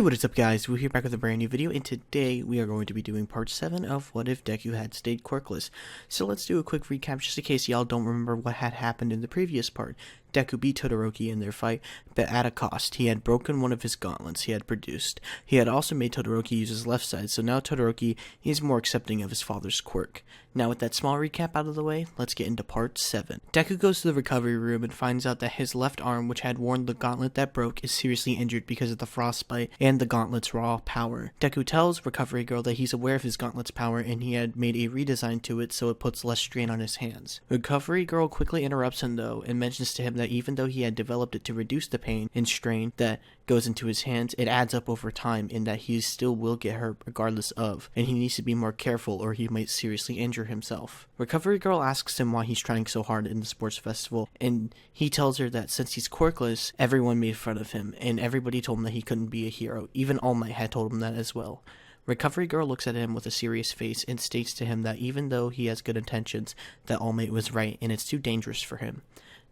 What is up guys, we're here back with a brand new video, and today we are going to be doing part 7 of What If Deku Had Stayed Quirkless. So let's do a quick recap just in case y'all don't remember what had happened in the previous part. Deku beat Todoroki in their fight, but at a cost. He had broken one of his gauntlets he had produced. He had also made Todoroki use his left side, so now Todoroki is more accepting of his father's quirk. Now with that small recap out of the way, let's get into part 7. Deku goes to the recovery room and finds out that his left arm, which had worn the gauntlet that broke, is seriously injured because of the frostbite and the gauntlet's raw power. Deku tells Recovery Girl that he's aware of his gauntlet's power and he had made a redesign to it so it puts less strain on his hands. Recovery Girl quickly interrupts him though and mentions to him that even though he had developed it to reduce the pain and strain that goes into his hands, it adds up over time and that he still will get hurt regardless of, and he needs to be more careful or he might seriously injure himself. Recovery Girl asks him why he's trying so hard in the sports festival, and he tells her that since he's quirkless, everyone made fun of him and everybody told him that he couldn't be a hero. Even All Might had told him that as well. Recovery Girl looks at him with a serious face and states to him that even though he has good intentions, that All Might was right and it's too dangerous for him.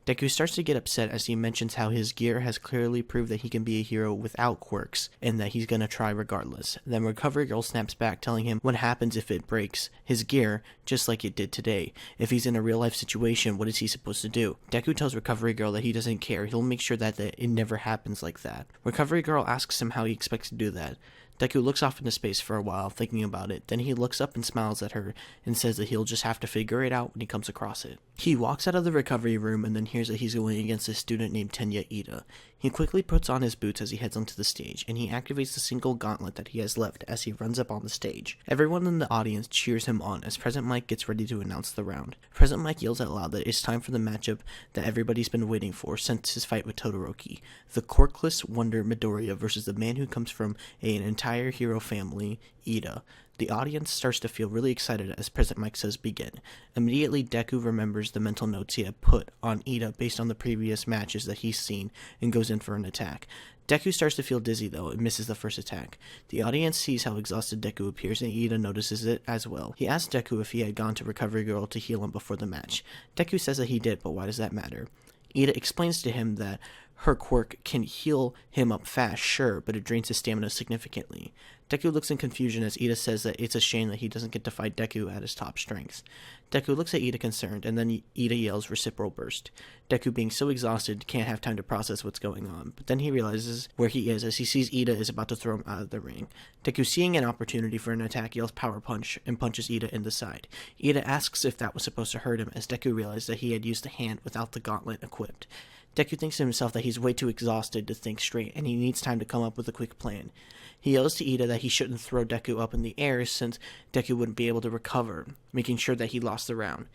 Deku starts to get upset as he mentions how his gear has clearly proved that he can be a hero without quirks, and that he's gonna try regardless. Then Recovery Girl snaps back, telling him what happens if it breaks his gear, just like it did today. If he's in a real life situation, what is he supposed to do? Deku tells Recovery Girl that he doesn't care, he'll make sure that it never happens like that. Recovery Girl asks him how he expects to do that. Deku looks off into space for a while, thinking about it. Then he looks up and smiles at her and says that he'll just have to figure it out when he comes across it. He walks out of the recovery room and then hears that he's going against a student named Tenya Ida. He quickly puts on his boots as he heads onto the stage, and he activates the single gauntlet that he has left as he runs up on the stage. Everyone in the audience cheers him on as President Mike gets ready to announce the round. President Mike yells out loud that it's time for the matchup that everybody's been waiting for since his fight with Todoroki. The quirkless wonder Midoriya versus the man who comes from an entire hero family, Ida. The audience starts to feel really excited as President Mike says begin. Immediately, Deku remembers the mental notes he had put on Ida based on the previous matches that he's seen and goes in for an attack. Deku starts to feel dizzy though and misses the first attack. The audience sees how exhausted Deku appears and Ida notices it as well. He asks Deku if he had gone to Recovery Girl to heal him before the match. Deku says that he did, but why does that matter? Ida explains to him that her quirk can heal him up fast, sure, but it drains his stamina significantly. Deku looks in confusion as Ida says that it's a shame that he doesn't get to fight Deku at his top strengths. Deku looks at Ida concerned, and then Ida yells reciprocal burst. Deku, being so exhausted, can't have time to process what's going on, but then he realizes where he is as he sees Ida is about to throw him out of the ring. Deku, seeing an opportunity for an attack, yells power punch and punches Ida in the side. Ida asks if that was supposed to hurt him as Deku realized that he had used the hand without the gauntlet equipped. Deku thinks to himself that he's way too exhausted to think straight and he needs time to come up with a quick plan. He yells to Ida that he shouldn't throw Deku up in the air since Deku wouldn't be able to recover, making sure that he lost the round.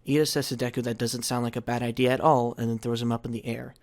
Ida says to Deku that doesn't sound like a bad idea at all and then throws him up in the air.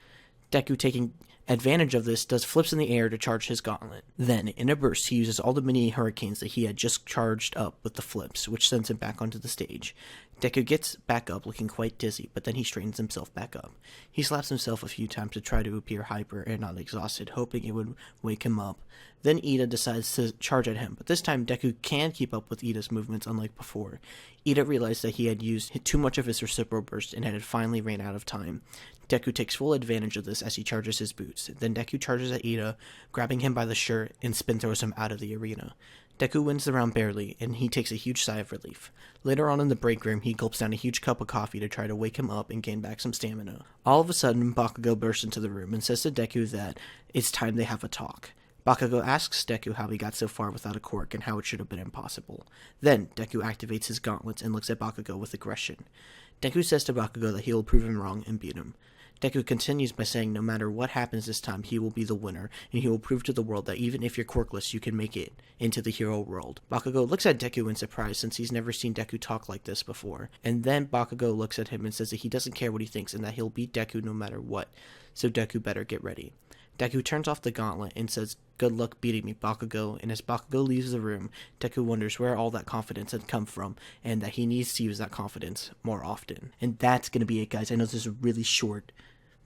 Deku, taking advantage of this, does flips in the air to charge his gauntlet. Then, in a burst, he uses all the mini hurricanes that he had just charged up with the flips, which sends him back onto the stage. Deku gets back up looking quite dizzy, but then he straightens himself back up. He slaps himself a few times to try to appear hyper and not exhausted, hoping it would wake him up. Then Ida decides to charge at him, but this time Deku can keep up with Ida's movements unlike before. Ida realized that he had used too much of his reciprocal burst and had finally ran out of time. Deku takes full advantage of this as he charges his boots. Then Deku charges at Ida, grabbing him by the shirt and spin throws him out of the arena. Deku wins the round barely, and he takes a huge sigh of relief. Later on in the break room, he gulps down a huge cup of coffee to try to wake him up and gain back some stamina. All of a sudden, Bakugo bursts into the room and says to Deku that it's time they have a talk. Bakugo asks Deku how he got so far without a quirk and how it should have been impossible. Then, Deku activates his gauntlets and looks at Bakugo with aggression. Deku says to Bakugo that he will prove him wrong and beat him. Deku continues by saying no matter what happens this time, he will be the winner, and he will prove to the world that even if you're quirkless, you can make it into the hero world. Bakugo looks at Deku in surprise since he's never seen Deku talk like this before, and then Bakugo looks at him and says that he doesn't care what he thinks and that he'll beat Deku no matter what, so Deku better get ready. Deku turns off the gauntlet and says, "Good luck beating me, Bakugo," and as Bakugo leaves the room, Deku wonders where all that confidence had come from, and that he needs to use that confidence more often. And that's going to be it, guys. I know this is a really short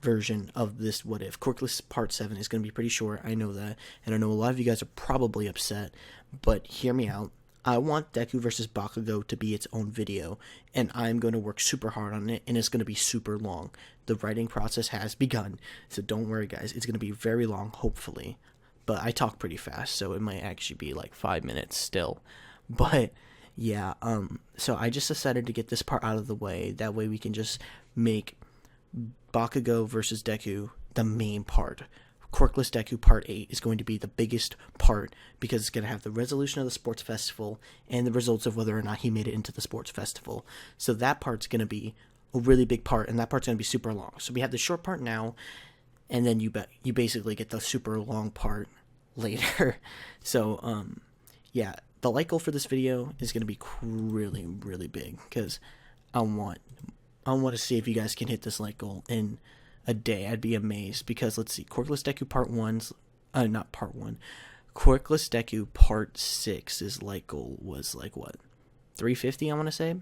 version of this What If. Quirkless Part 7 is going to be pretty short, I know that, and I know a lot of you guys are probably upset, but hear me out. I want Deku versus Bakugo to be its own video, and I'm going to work super hard on it, and it's going to be super long. The writing process has begun, so don't worry guys, it's going to be very long, hopefully. but I talk pretty fast, so it might actually be like 5 minutes still. But yeah, so I just decided to get this part out of the way. That way we can just make Bakugo versus Deku the main part. Quirkless Deku Part 8 is going to be the biggest part because it's going to have the resolution of the sports festival and the results of whether or not he made it into the sports festival. So that part's going to be a really big part, and that part's going to be super long. So we have the short part now, and then you basically get the super long part later. So, yeah, the like goal for this video is going to be really, really big because I want to see if you guys can hit this like goal in a day. I'd be amazed because let's see, Quirkless Deku Part 1's not Part 1. Quirkless Deku Part 6's like goal was like what? 350, I want to say.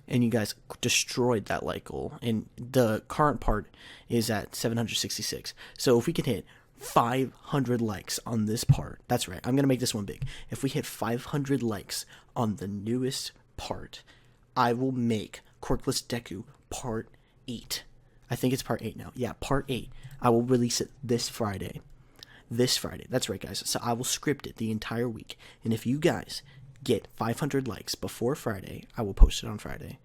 And you guys destroyed that like goal. And the current part is at 766. So if we can hit 500 likes on this part, that's right, I'm going to make this one big. If we hit 500 likes on the newest part, I will make Quirkless Deku Part 8. I think it's Part 8 now. Yeah, Part 8. I will release it this Friday. This Friday. That's right, guys. So I will script it the entire week. And if you guys get 500 likes before Friday, I will post it on Friday.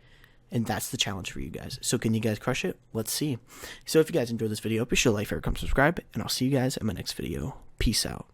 And that's the challenge for you guys. So can you guys crush it? Let's see. So if you guys enjoyed this video, be sure to like, favorite, comment, subscribe. And I'll see you guys in my next video. Peace out.